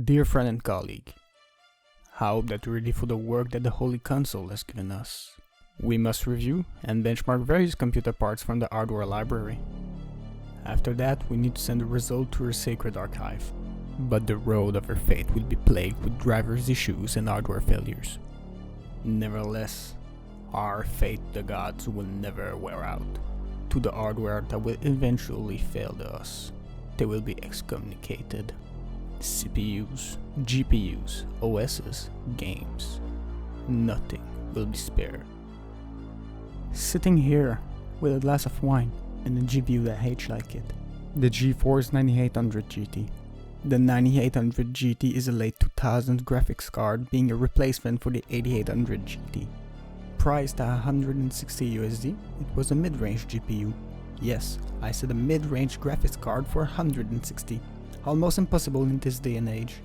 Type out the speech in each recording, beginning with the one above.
Dear friend and colleague, I hope that you're ready for the work that the Holy Console has given us. We must review and benchmark various computer parts from the hardware library. After that, we need to send the result to our sacred archive. But the road of our fate will be plagued with drivers' issues and hardware failures. Nevertheless, our faith the gods will never wear out. To the hardware that will eventually fail us, they will be excommunicated. CPUs, GPUs, OSs, games. Nothing will be spared. Sitting here with a glass of wine and a GPU that hates like it. The Geforce 9800 GT. The 9800 GT is a late 2000s graphics card, being a replacement for the 8800 GT. Priced at 160 USD, it was a mid-range GPU. Yes, I said a mid-range graphics card for 160. Almost impossible in this day and age.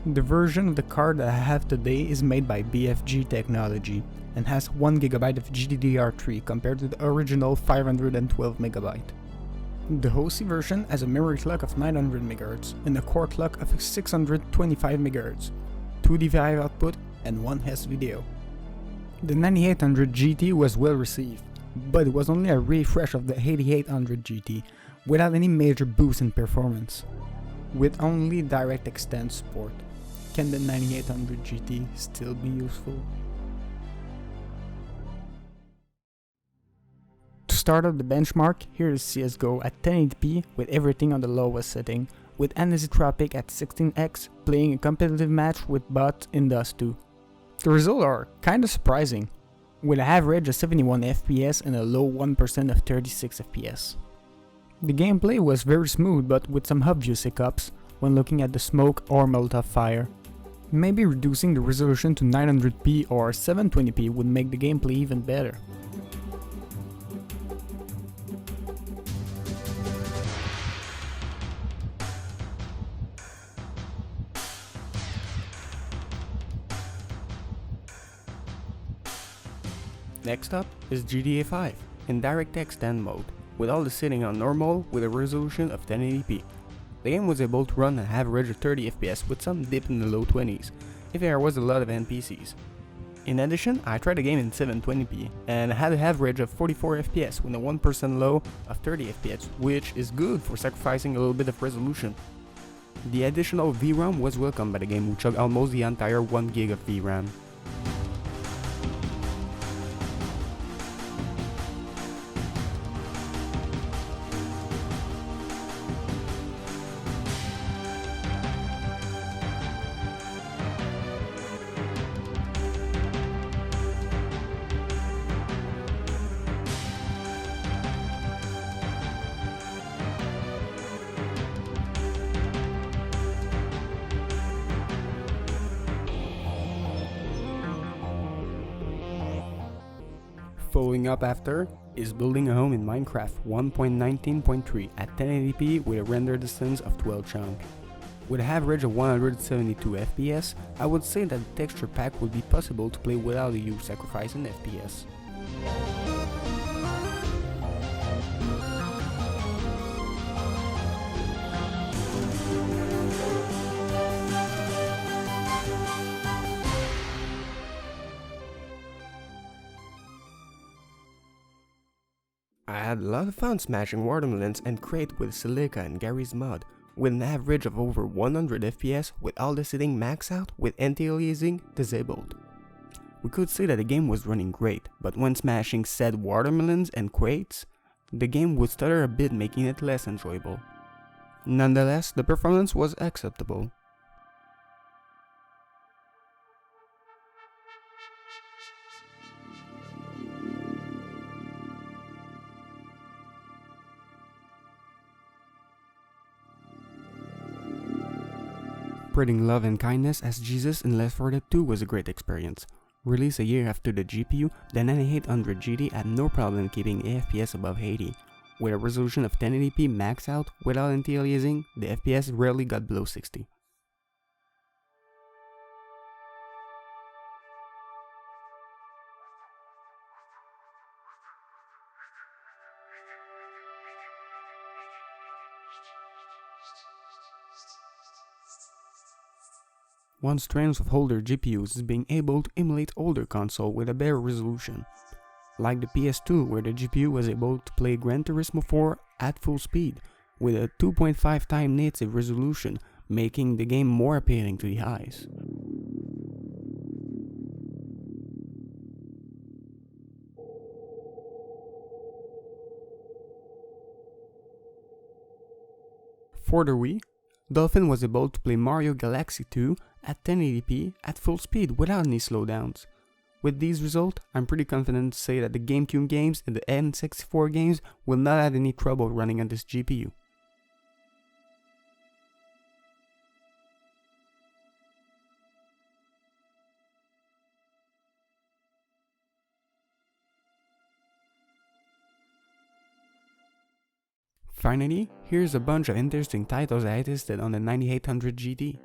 The version of the card that I have today is made by BFG technology and has 1GB of GDDR3 compared to the original 512MB. The OC version has a memory clock of 900MHz and a core clock of 625MHz, 2 DVI output and 1 S-video. The 9800 GT was well received, but it was only a refresh of the 8800 GT without any major boost in performance. With only DirectX 10 support, can the 9800 GT still be useful? To start up the benchmark, here is CSGO at 1080p with everything on the lowest setting, with anisotropic at 16x playing a competitive match with bots in Dust 2. The results are kinda surprising, with an average of 71 FPS and a low 1% of 36 FPS. The gameplay was very smooth, but with some obvious hiccups when looking at the smoke or Molotov fire. Maybe reducing the resolution to 900p or 720p would make the gameplay even better. Next up is GTA 5 in DirectX 10 mode, with all the setting on normal with a resolution of 1080p. The game was able to run an average of 30 FPS with some dip in the low 20s, if there was a lot of NPCs. In addition, I tried the game in 720p and had an average of 44 FPS with a 1% low of 30 FPS, which is good for sacrificing a little bit of resolution. The additional VRAM was welcomed by the game, which chugged almost the entire 1GB of VRAM. Following up after is building a home in Minecraft 1.19.3 at 1080p with a render distance of 12 chunk. With an average of 172 FPS, I would say that the texture pack would be possible to play without a huge sacrifice in FPS. I had a lot of fun smashing watermelons and crate with Silica and Gary's mod, with an average of over 100 FPS with all the setting maxed out with anti-aliasing disabled. We could say that the game was running great, but when smashing said watermelons and crates, the game would stutter a bit, making it less enjoyable. Nonetheless, the performance was acceptable. Spreading love and kindness as Jesus in Left 4 Dead 2 was a great experience. Released a year after the GPU, the 9800 GT had no problem keeping FPS above 80. With a resolution of 1080p max out without anti-aliasing, the FPS rarely got below 60. One strength of older GPUs is being able to emulate older console with a better resolution. Like the PS2, where the GPU was able to play Gran Turismo 4 at full speed, with a 2.5 times native resolution, making the game more appealing to the eyes. For the Wii, Dolphin was able to play Mario Galaxy 2 at 1080p at full speed without any slowdowns. With these results, I'm pretty confident to say that the GameCube games and the N64 games will not have any trouble running on this GPU. Finally, here's a bunch of interesting titles I tested on the 9800 GT.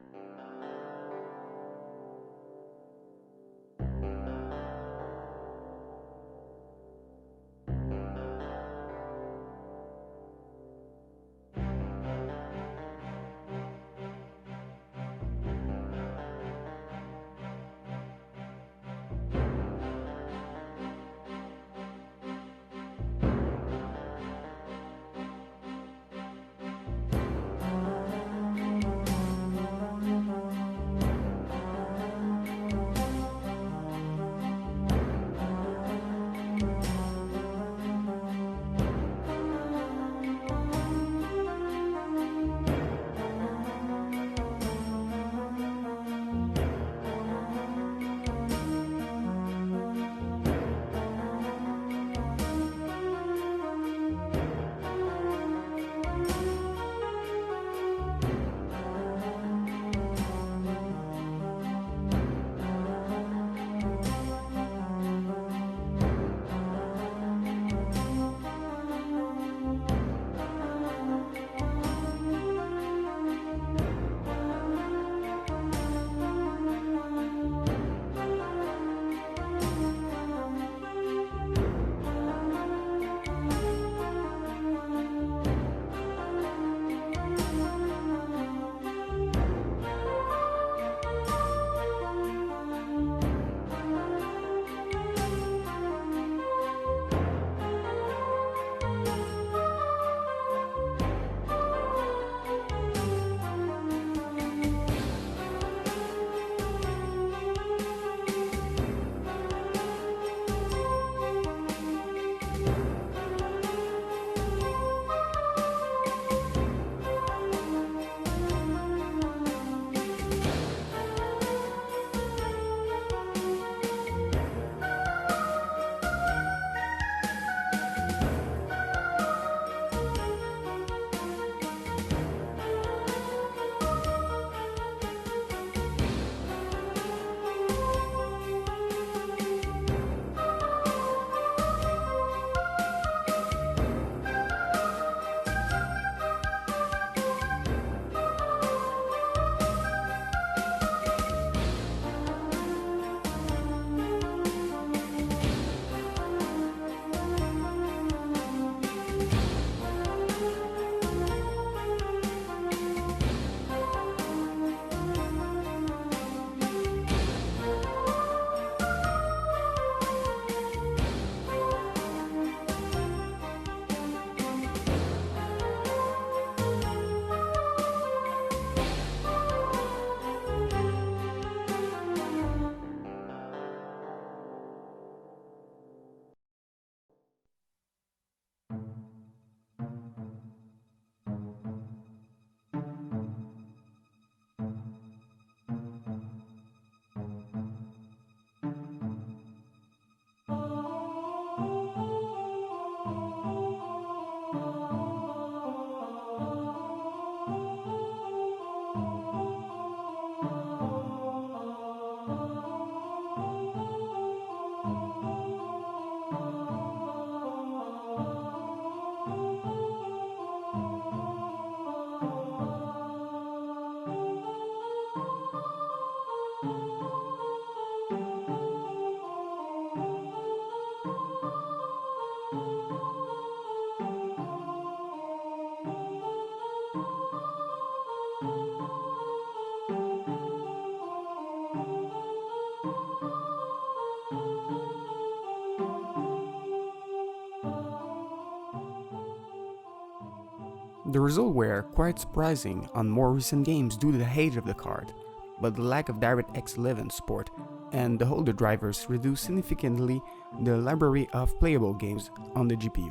The results were quite surprising on more recent games due to the age of the card, but the lack of DirectX 11 support and the older drivers reduced significantly the library of playable games on the GPU.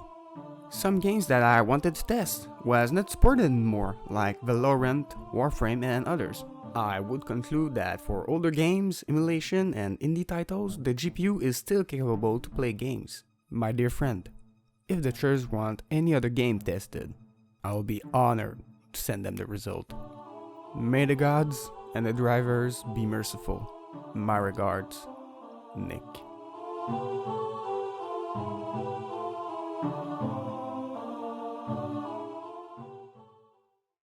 Some games that I wanted to test was not supported anymore, like Valorant, Warframe and others. I would conclude that for older games, emulation and indie titles, the GPU is still capable to play games. My dear friend, if the judges want any other game tested, I will be honored to send them the result. May the gods and the drivers be merciful. My regards, Nick.